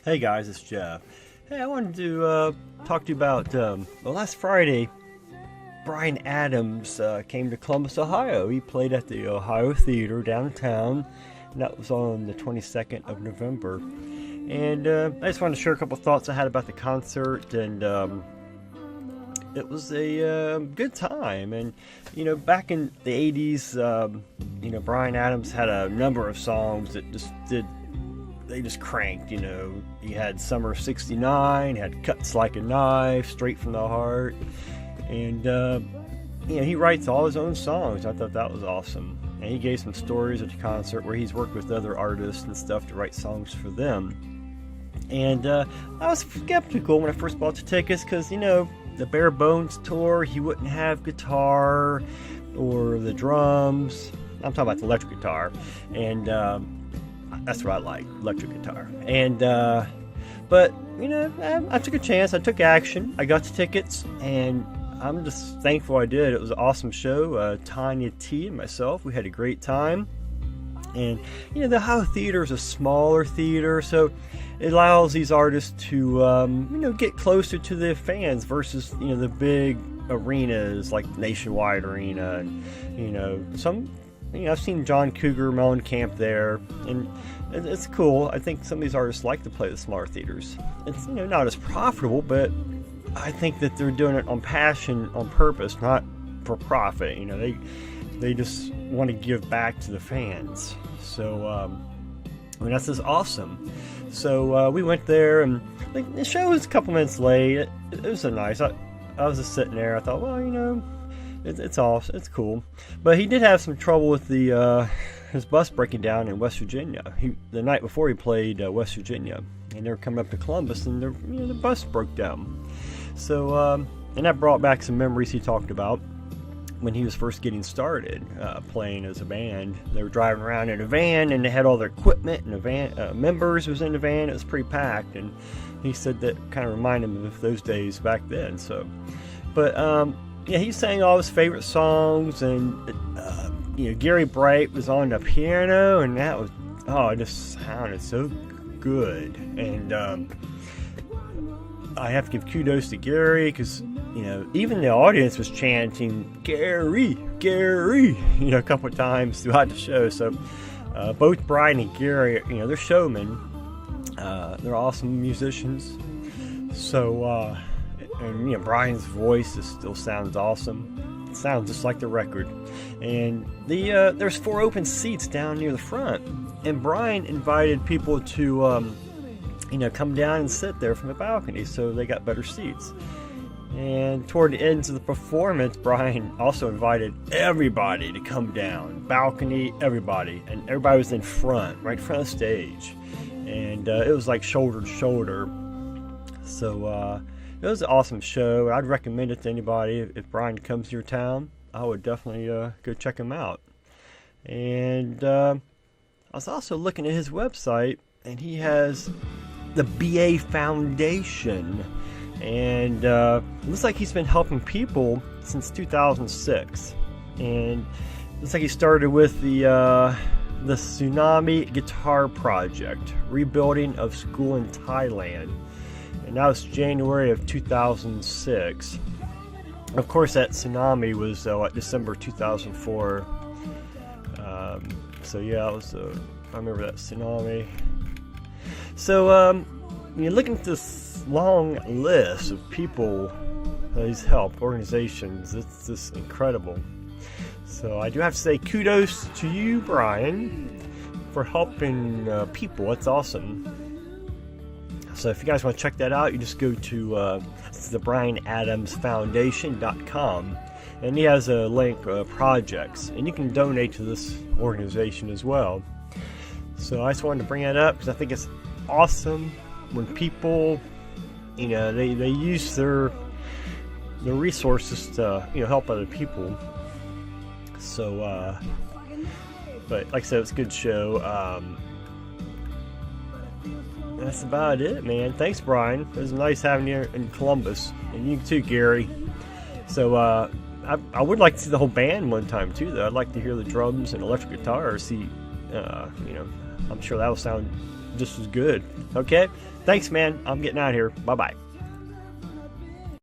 Hey guys, it's Jeff. Hey, I wanted to talk to you about last Friday. Bryan Adams came to Columbus, Ohio. He played at the Ohio Theater downtown, and that was on the 22nd of November. And I just wanted to share a couple thoughts I had about the concert, and it was a good time. And back in the 80s, Bryan Adams had a number of songs that they just cranked. He had Summer of '69, had Cuts Like a Knife, Straight from the Heart, and he writes all his own songs. I thought that was awesome. And he gave some stories at the concert where he's worked with other artists and stuff to write songs for them. And I was skeptical when I first bought the tickets because, the Bare Bones tour, he wouldn't have guitar or the drums. I'm talking about the electric guitar. And that's what I like, electric guitar. And but I took a chance. I took action. I got the tickets, and I'm just thankful I did. It was an awesome show. Tanya T and myself, we had a great time. And the Ohio Theater is a smaller theater, so it allows these artists to get closer to the fans versus the big arenas like Nationwide Arena, and some. I've seen John Cougar Mellencamp there, and it's cool. I think some of these artists like to play the smaller theaters. It's not as profitable, but I think that they're doing it on passion, on purpose, not for profit. They just want to give back to the fans. So that's just awesome. So we went there, and the show was a couple minutes late. It was so nice. I was just sitting there. I thought, well, it's awesome. It's cool. But he did have some trouble with his bus breaking down in West Virginia. The night before he played West Virginia, and they were coming up to Columbus, and the bus broke down. So and that brought back some memories he talked about when he was first getting started playing as a band. They were driving around in a van, and they had all their equipment, and the van members was in the van. It was pretty packed, and he said that kind of reminded him of those days back then. So, but he sang all his favorite songs, and Gary Bright was on the piano, and that was it just sounded so good. And I have to give kudos to Gary because even the audience was chanting Gary, Gary, a couple of times throughout the show. So both Bryan and Gary, they're showmen. They're awesome musicians. So and Bryan's voice still sounds awesome. It sounds just like the record. And there's 4 open seats down near the front, and Bryan invited people to come down and sit there from the balcony, so they got better seats. And toward the ends of the performance, Bryan also invited everybody to come down, balcony, everybody, and everybody was in front, right in front of the stage, and it was like shoulder to shoulder. So it was an awesome show. I'd recommend it to anybody. If Bryan comes to your town, I would definitely go check him out. And I was also looking at his website, and he has the BA Foundation, and it looks like he's been helping people since 2006. And it looks like he started with the Tsunami Guitar Project, rebuilding of school in Thailand, and that was January of 2006. Of course, that tsunami was December 2004. So yeah, I remember that tsunami. So you're looking at this long list of people that he's helped, organizations. It's just incredible. So I do have to say kudos to you, Bryan, for helping people. That's awesome. So if you guys want to check that out, you just go to the BryanAdamsFoundation.com, and he has a link, projects, and you can donate to this organization as well. So I just wanted to bring that up because I think it's awesome when people, they use their resources to help other people. So but like I said, it's a good show. That's about it, man. Thanks, Bryan. It was nice having you in Columbus, and you too, Gary. So I would like to see the whole band one time too, though. I'd like to hear the drums and electric guitar. See, I'm sure that'll sound just as good. Okay? Thanks, man. I'm getting out of here. Bye-bye.